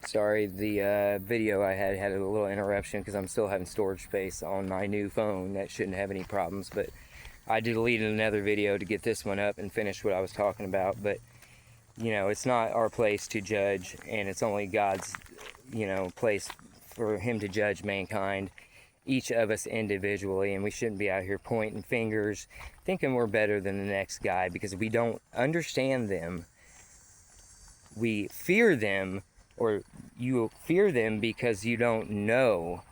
Sorry, the video I had a little interruption because I'm still having storage space on my new phone. That shouldn't have any problems, but I deleted another video to get this one up and finish what I was talking about. But, you know, it's not our place to judge, and it's only God's, place for Him to judge mankind, each of us individually, and we shouldn't be out here pointing fingers, thinking we're better than the next guy because we don't understand them. We fear them, or you fear them because you don't know,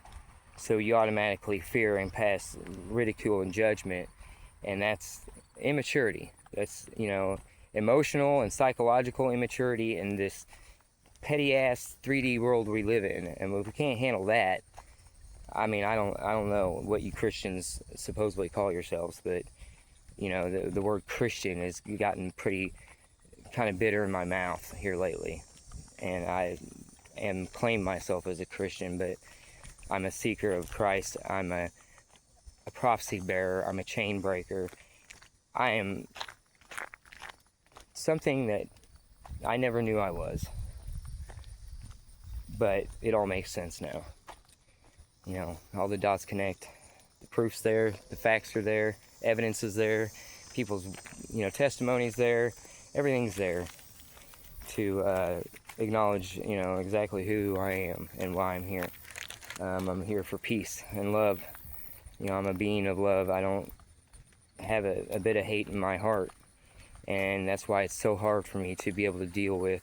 so you automatically fear and pass ridicule and judgment, and that's immaturity. That's, emotional and psychological immaturity in this petty ass 3D world we live in. And if we can't handle that, I mean, I don't know what you Christians supposedly call yourselves, but the word Christian has gotten pretty kind of bitter in my mouth here lately. And I am claim myself as a Christian, but I'm a seeker of Christ. I'm a prophecy bearer. I'm a chain breaker. I am something that I never knew I was. But it all makes sense now. All the dots connect. The proof's there, the facts are there, evidence is there, people's, testimonies there, everything's there to acknowledge, exactly who I am and why I'm here. I'm here for peace and love. I'm a being of love. I don't have a bit of hate in my heart, and that's why it's so hard for me to be able to deal with,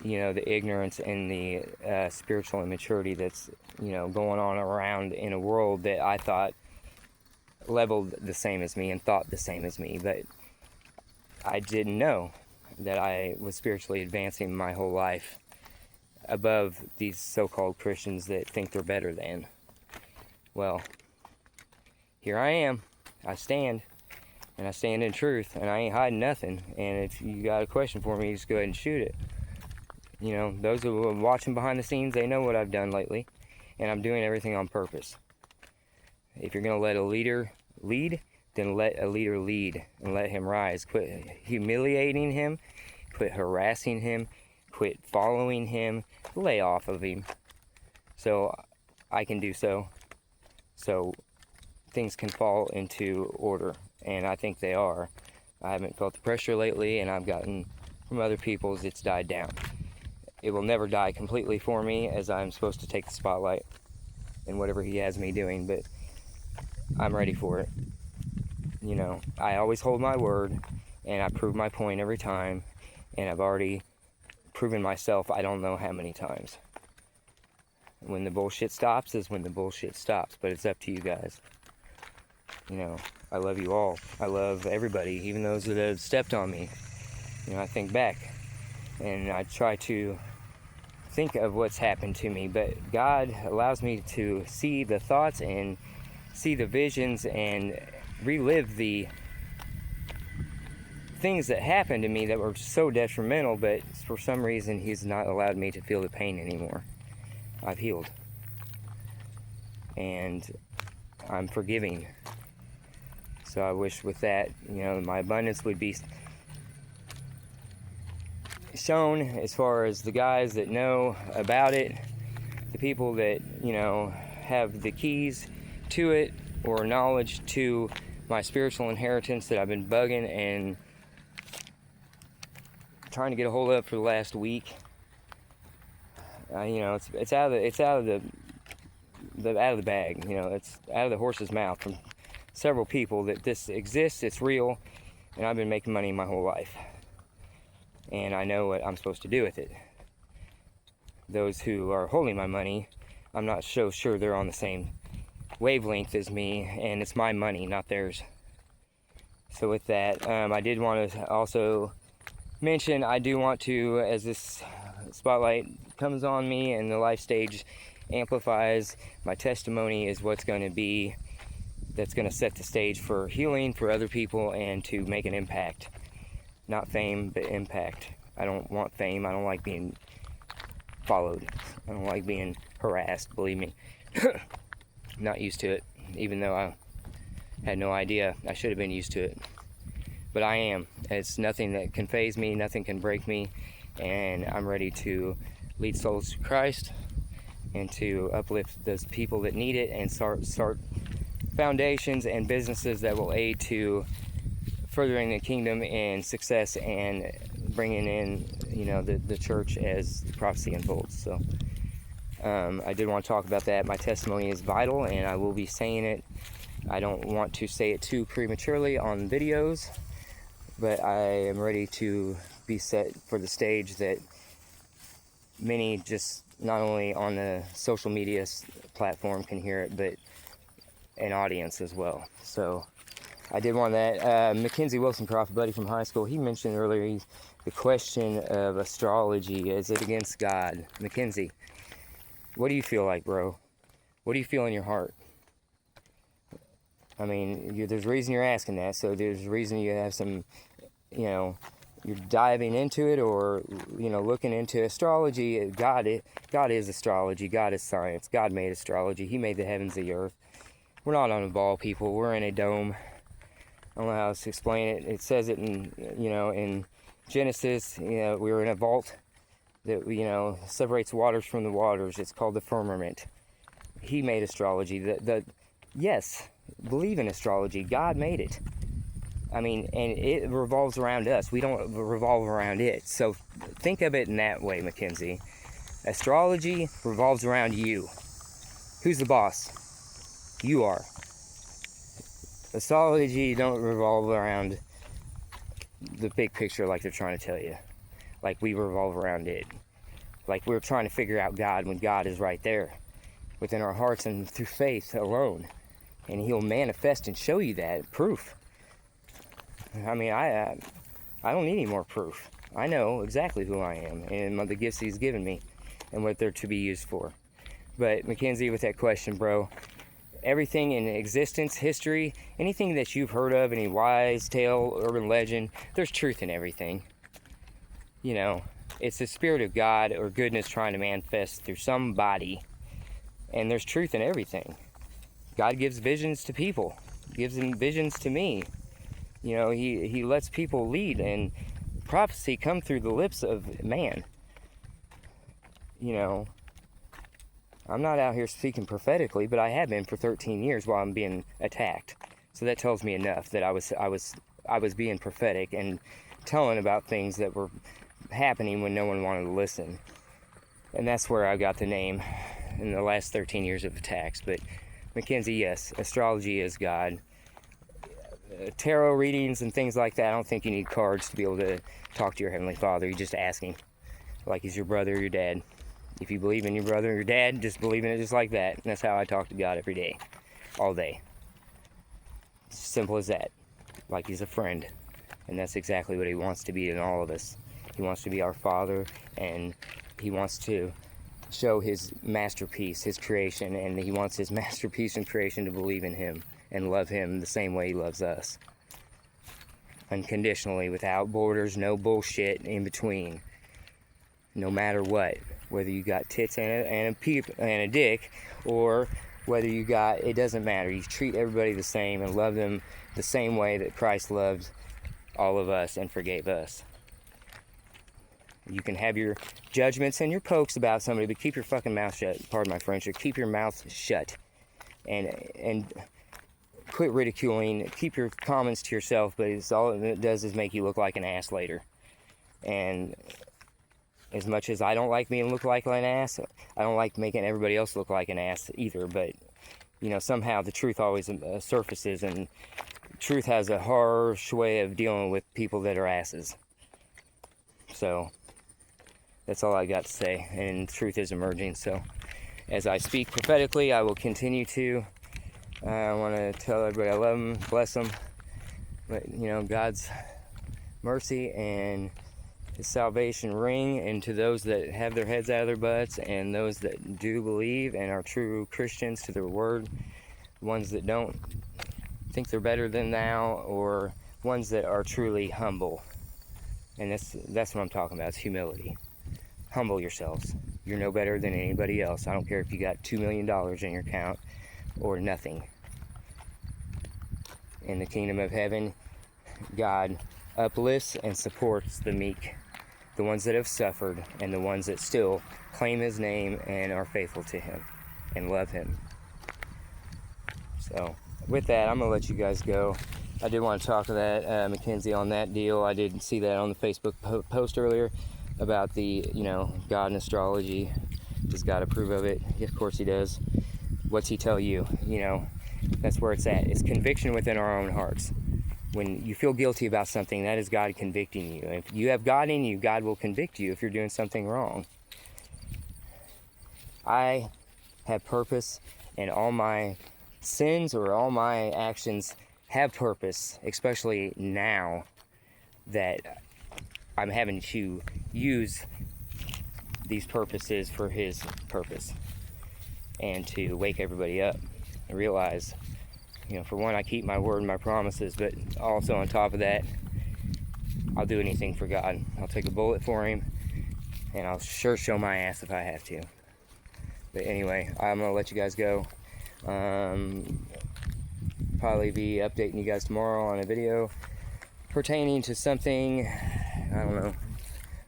the ignorance and the spiritual immaturity that's, going on around in a world that I thought leveled the same as me and thought the same as me, but I didn't know that I was spiritually advancing my whole life above these so-called Christians that think they're better than. Well, here I am. I stand, and I stand in truth, and I ain't hiding nothing. And if you got a question for me, just go ahead and shoot it. Those who are watching behind the scenes, they know what I've done lately, and I'm doing everything on purpose. If you're going to let a leader lead, then let a leader lead and let him rise. Quit humiliating him, quit harassing him, quit following him, lay off of him so I can do so things can fall into order, and I think they are. I haven't felt the pressure lately, and I've gotten from other people's it's died down. It will never die completely for me, as I'm supposed to take the spotlight in whatever he has me doing, but I'm ready for it. I always hold my word, and I prove my point every time, and I've already proven myself I don't know how many times. When the bullshit stops is when the bullshit stops, but it's up to you guys. I love you all. I love everybody, even those that have stepped on me. I think back, and I try to think of what's happened to me, but God allows me to see the thoughts and see the visions and relive the things that happened to me that were so detrimental, but for some reason He's not allowed me to feel the pain anymore. I've healed, and I'm forgiving. So I wish with that, my abundance would be shown as far as the guys that know about it, the people that, have the keys to it or knowledge to my spiritual inheritance that I've been bugging and trying to get a hold of for the last week. It's out of the bag. It's out of the horse's mouth from several people that this exists, it's real, and I've been making money my whole life. And I know what I'm supposed to do with it. Those who are holding my money, I'm not so sure they're on the same wavelength as me, and it's my money, not theirs. So with that, I did want to also mention, I do want to, as this spotlight comes on me and the life stage amplifies, my testimony is what's going to be, that's going to set the stage for healing for other people and to make an impact. Not fame, but impact. I don't want fame. I don't like being followed. I don't like being harassed, believe me. Not used to it, even though I had no idea. I should have been used to it. But I am. It's nothing that can faze me, nothing can break me, and I'm ready to lead souls to Christ and to uplift those people that need it, and start foundations and businesses that will aid to furthering the kingdom and success and bringing in, the church as prophecy unfolds. So I did want to talk about that. My testimony is vital, and I will be saying it. I don't want to say it too prematurely on videos, but I am ready to be set for the stage that many, just not only on the social media platform, can hear it, but an audience as well. So I did want that. Mackenzie Wilson, prophet buddy from high school, he mentioned earlier the question of astrology. Is it against God? Mackenzie, what do you feel like, bro? What do you feel in your heart? I mean, there's a reason you're asking that, so there's a reason you have some, you're diving into it, or, looking into astrology. God is astrology. God is science. God made astrology. He made the heavens, the earth. We're not on a ball, people. We're in a dome. I don't know how else to explain it. It says it in Genesis, we're in a vault that, separates waters from the waters. It's called the firmament. He made astrology. Yes, believe in astrology. God made it. I mean, and it revolves around us. We don't revolve around it. So think of it in that way, Mackenzie. Astrology revolves around you. Who's the boss? You are. Astrology don't revolve around the big picture like they're trying to tell you. Like we revolve around it. Like we're trying to figure out God when God is right there within our hearts and through faith alone. And He'll manifest and show you that proof. I mean, I don't need any more proof. I know exactly who I am and the gifts He's given me and what they're to be used for. But Mackenzie, with that question, bro, everything in existence, history, anything that you've heard of, any wise tale, urban legend, there's truth in everything. It's the Spirit of God or goodness trying to manifest through somebody. And there's truth in everything. God gives visions to people. Gives them visions to me. He lets people lead, and prophecy come through the lips of man. I'm not out here speaking prophetically, but I have been for 13 years while I'm being attacked. So that tells me enough that I was being prophetic and telling about things that were happening when no one wanted to listen. And that's where I got the name in the last 13 years of attacks. But Mackenzie, yes, astrology is God. Tarot readings and things like that, I don't think you need cards to be able to talk to your Heavenly Father. You just ask Him like He's your brother or your dad. If you believe in your brother or your dad, just believe in it just like that. And that's how I talk to God every day, all day. It's simple as that. Like He's a friend. And that's exactly what He wants to be in all of us. He wants to be our Father, and He wants to show His masterpiece, His creation, and He wants His masterpiece and creation to believe in Him and love Him the same way He loves us. Unconditionally, without borders, no bullshit in between. No matter what. Whether you got tits and a dick, or whether you got, it doesn't matter. You treat everybody the same and love them the same way that Christ loved all of us and forgave us. You can have your judgments and your pokes about somebody, but keep your fucking mouth shut. Pardon my French. Or keep your mouth shut. And quit ridiculing. Keep your comments to yourself, but it's all it does is make you look like an ass later. And as much as I don't like being look like an ass, I don't like making everybody else look like an ass either. But, somehow the truth always surfaces, and truth has a harsh way of dealing with people that are asses. So, that's all I got to say. And truth is emerging. So, as I speak prophetically, I will continue to. I want to tell everybody I love them, bless them. But, God's mercy and His salvation ring, and to those that have their heads out of their butts, and those that do believe and are true Christians to their word, ones that don't think they're better than thou, or ones that are truly humble. And that's what I'm talking about. It's humility. Humble yourselves. You're no better than anybody else. I don't care if you got $2 million in your account or nothing. In the kingdom of heaven, God uplifts and supports the meek. the ones that have suffered, and the ones that still claim his name and are faithful to him and love him. So with that, I'm going to let you guys go. I did want to talk to that Mackenzie on that deal. I did see that on the Facebook post earlier about the, God and astrology. Does God approve of it? Of course he does. What's he tell you? That's where it's at. It's conviction within our own hearts. When you feel guilty about something, that is God convicting you. If you have God in you, God will convict you if you're doing something wrong. I have purpose, and all my sins or all my actions have purpose, especially now that I'm having to use these purposes for his purpose, and to wake everybody up and realize, for one, I keep my word and my promises, but also on top of that, I'll do anything for God. I'll take a bullet for him, and I'll sure show my ass if I have to. But anyway, I'm going to let you guys go. Probably be updating you guys tomorrow on a video pertaining to something, I don't know,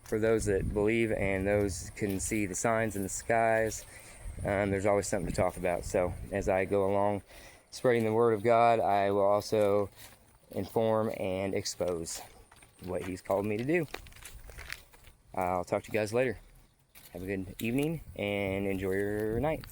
for those that believe and those can see the signs in the skies. There's always something to talk about. So as I go along spreading the word of God, I will also inform and expose what he's called me to do. I'll talk to you guys later. Have a good evening and enjoy your night.